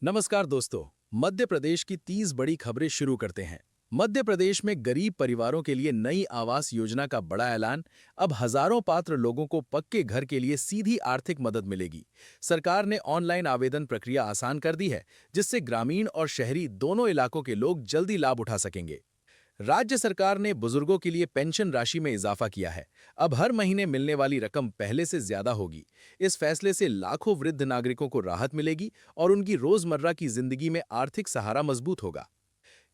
नमस्कार दोस्तों। मध्य प्रदेश की 30 बड़ी खबरें शुरू करते हैं। मध्य प्रदेश में गरीब परिवारों के लिए नई आवास योजना का बड़ा ऐलान। अब हजारों पात्र लोगों को पक्के घर के लिए सीधी आर्थिक मदद मिलेगी। सरकार ने ऑनलाइन आवेदन प्रक्रिया आसान कर दी है, जिससे ग्रामीण और शहरी दोनों इलाकों के लोग जल्दी लाभ उठा सकेंगे। राज्य सरकार ने बुजुर्गों के लिए पेंशन राशि में इजाफा किया है। अब हर महीने मिलने वाली रकम पहले से ज्यादा होगी। इस फैसले से लाखों वृद्ध नागरिकों को राहत मिलेगी और उनकी रोजमर्रा की जिंदगी में आर्थिक सहारा मजबूत होगा।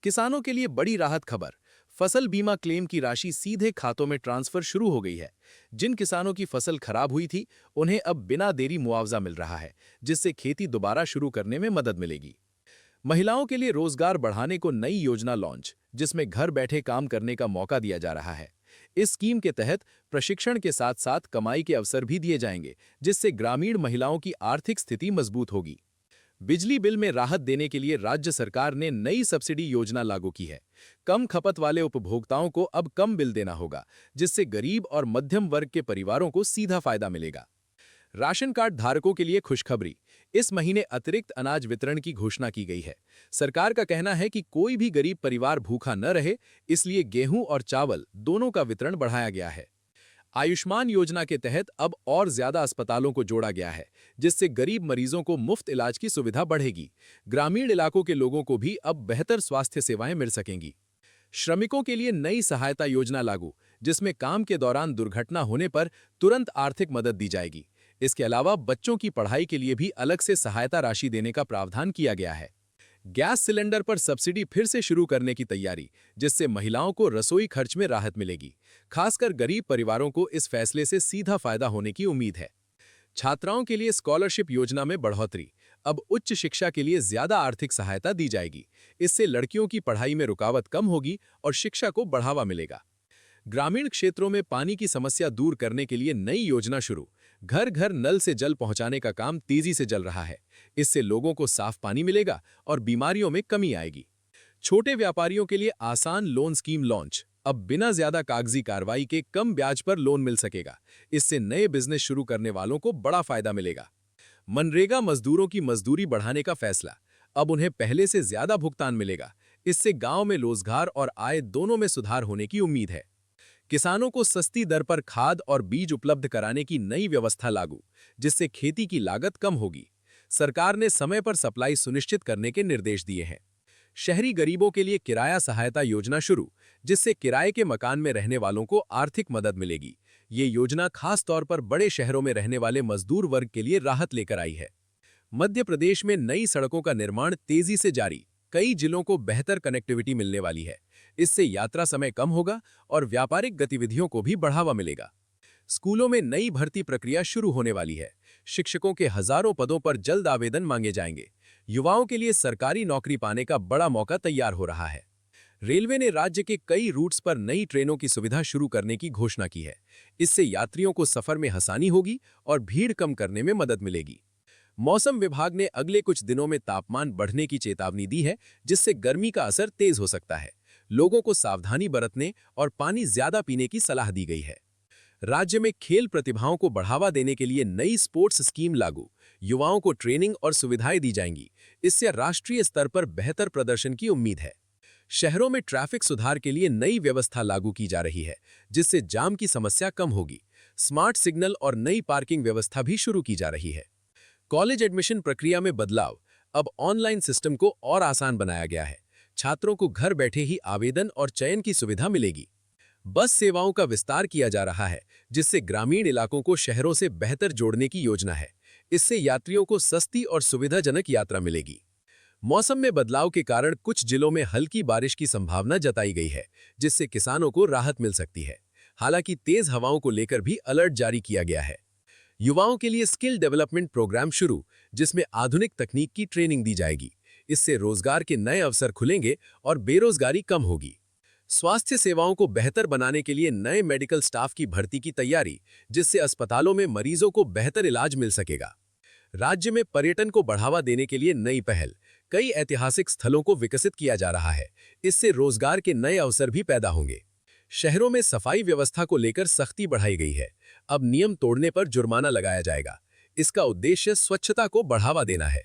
किसानों के लिए बड़ी राहत खबर। फसल बीमा क्लेम की राशि सीधे खातों में ट्रांसफर शुरू हो गई है। जिन किसानों की फसल खराब हुई थी, उन्हें अब बिना देरी मुआवजा मिल रहा है, जिससे खेती दोबारा शुरू करने में मदद मिलेगी। महिलाओं के लिए रोजगार बढ़ाने को नई योजना लॉन्च, जिसमें घर बैठे काम करने का मौका दिया जा रहा है। इस स्कीम के तहत प्रशिक्षण के साथ साथ कमाई के अवसर भी दिए जाएंगे, जिससे ग्रामीण महिलाओं की आर्थिक स्थिति मजबूत होगी। बिजली बिल में राहत देने के लिए राज्य सरकार ने नई सब्सिडी योजना लागू की है। कम खपत वाले उपभोक्ताओं को अब कम बिल देना होगा, जिससे गरीब और मध्यम वर्ग के परिवारों को सीधा फायदा मिलेगा। राशन कार्ड धारकों के लिए खुशखबरी। इस महीने अतिरिक्त अनाज वितरण की घोषणा की गई है। सरकार का कहना है कि कोई भी गरीब परिवार भूखा न रहे, इसलिए गेहूं और चावल दोनों का वितरण बढ़ाया गया है। आयुष्मान योजना के तहत अब और ज्यादा अस्पतालों को जोड़ा गया है, जिससे गरीब मरीजों को मुफ्त इलाज की सुविधा बढ़ेगी। ग्रामीण इलाकों के लोगों को भी अब बेहतर स्वास्थ्य सेवाएं मिल सकेंगी। श्रमिकों के लिए नई सहायता योजना लागू, जिसमें काम के दौरान दुर्घटना होने पर तुरंत आर्थिक मदद दी जाएगी। इसके अलावा बच्चों की पढ़ाई के लिए भी अलग से सहायता राशि देने का प्रावधान किया गया है। गैस सिलेंडर पर सब्सिडी फिर से शुरू करने की तैयारी, जिससे महिलाओं को रसोई खर्च में राहत मिलेगी। खासकर गरीब परिवारों को इस फैसले से सीधा फायदा होने की उम्मीद है। छात्राओं के लिए स्कॉलरशिप योजना में बढ़ोतरी। अब उच्च शिक्षा के लिए ज्यादा आर्थिक सहायता दी जाएगी। इससे लड़कियों की पढ़ाई में रुकावट कम होगी और शिक्षा को बढ़ावा मिलेगा। ग्रामीण क्षेत्रों में पानी की समस्या दूर करने के लिए नई योजना शुरू। घर घर नल से जल पहुंचाने का काम तेजी से चल रहा है। इससे लोगों को साफ पानी मिलेगा और बीमारियों में कमी आएगी। छोटे व्यापारियों के लिए आसान लोन स्कीम लॉन्च। अब बिना ज्यादा कागजी कार्रवाई के कम ब्याज पर लोन मिल सकेगा। इससे नए बिजनेस शुरू करने वालों को बड़ा फायदा मिलेगा। मनरेगा मजदूरों की मजदूरी बढ़ाने का फैसला। अब उन्हें पहले से ज्यादा भुगतान मिलेगा। इससे गांव में रोजगार और आय दोनों में सुधार होने की उम्मीद है। किसानों को सस्ती दर पर खाद और बीज उपलब्ध कराने की नई व्यवस्था लागू, जिससे खेती की लागत कम होगी। सरकार ने समय पर सप्लाई सुनिश्चित करने के निर्देश दिए हैं। शहरी गरीबों के लिए किराया सहायता योजना शुरू, जिससे किराए के मकान में रहने वालों को आर्थिक मदद मिलेगी। ये योजना खास तौर पर बड़े शहरों में रहने वाले मजदूर वर्ग के लिए राहत लेकर आई है। मध्य प्रदेश में नई सड़कों का निर्माण तेजी से जारी। कई जिलों को बेहतर कनेक्टिविटी मिलने वाली है। इससे यात्रा समय कम होगा और व्यापारिक गतिविधियों को भी बढ़ावा मिलेगा। स्कूलों में नई भर्ती प्रक्रिया शुरू होने वाली है। शिक्षकों के हजारों पदों पर जल्द आवेदन मांगे जाएंगे। युवाओं के लिए सरकारी नौकरी पाने का बड़ा मौका तैयार हो रहा है। रेलवे ने राज्य के कई रूट्स पर नई ट्रेनों की सुविधा शुरू करने की घोषणा की है। इससे यात्रियों को सफर में आसानी होगी और भीड़ कम करने में मदद मिलेगी। मौसम विभाग ने अगले कुछ दिनों में तापमान बढ़ने की चेतावनी दी है, जिससे गर्मी का असर तेज हो सकता है। लोगों को सावधानी बरतने और पानी ज्यादा पीने की सलाह दी गई है। राज्य में खेल प्रतिभाओं को बढ़ावा देने के लिए नई स्पोर्ट्स स्कीम लागू। युवाओं को ट्रेनिंग और सुविधाएं दी जाएंगी। इससे राष्ट्रीय स्तर पर बेहतर प्रदर्शन की उम्मीद है। शहरों में ट्रैफिक सुधार के लिए नई व्यवस्था लागू की जा रही है, जिससे जाम की समस्या कम होगी। स्मार्ट सिग्नल और नई पार्किंग व्यवस्था भी शुरू की जा रही है। कॉलेज एडमिशन प्रक्रिया में बदलाव। अब ऑनलाइन सिस्टम को और आसान बनाया गया है। छात्रों को घर बैठे ही आवेदन और चयन की सुविधा मिलेगी। बस सेवाओं का विस्तार किया जा रहा है, जिससे ग्रामीण इलाकों को शहरों से बेहतर जोड़ने की योजना है। इससे यात्रियों को सस्ती और सुविधाजनक यात्रा मिलेगी। मौसम में बदलाव के कारण कुछ जिलों में हल्की बारिश की संभावना जताई गई है, जिससे किसानों को राहत मिल सकती है। हालांकि तेज हवाओं को लेकर भी अलर्ट जारी किया गया है। युवाओं के लिए स्किल डेवलपमेंट प्रोग्राम शुरू, जिसमें आधुनिक तकनीक की ट्रेनिंग दी जाएगी। इससे रोजगार के नए अवसर खुलेंगे और बेरोजगारी कम होगी। स्वास्थ्य सेवाओं को बेहतर बनाने के लिए नए मेडिकल स्टाफ की भर्ती की तैयारी, जिससे अस्पतालों में मरीजों को बेहतर इलाज मिल सकेगा। राज्य में पर्यटन को बढ़ावा देने के लिए नई पहल। कई ऐतिहासिक स्थलों को विकसित किया जा रहा है। इससे रोजगार के नए अवसर भी पैदा होंगे। शहरों में सफाई व्यवस्था को लेकर सख्ती बढ़ाई गई है। अब नियम तोड़ने पर जुर्माना लगाया जाएगा। इसका उद्देश्य स्वच्छता को बढ़ावा देना है।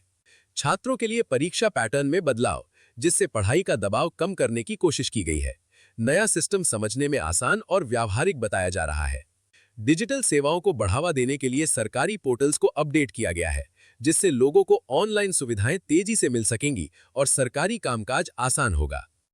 छात्रों के लिए परीक्षा पैटर्न में बदलाव, जिससे पढ़ाई का दबाव कम करने की कोशिश की गई है। नया सिस्टम समझने में आसान और व्यावहारिक बताया जा रहा है। डिजिटल सेवाओं को बढ़ावा देने के लिए सरकारी पोर्टल्स को अपडेट किया गया है, जिससे लोगों को ऑनलाइन सुविधाएं तेजी से मिल सकेंगी और सरकारी कामकाज आसान होगा।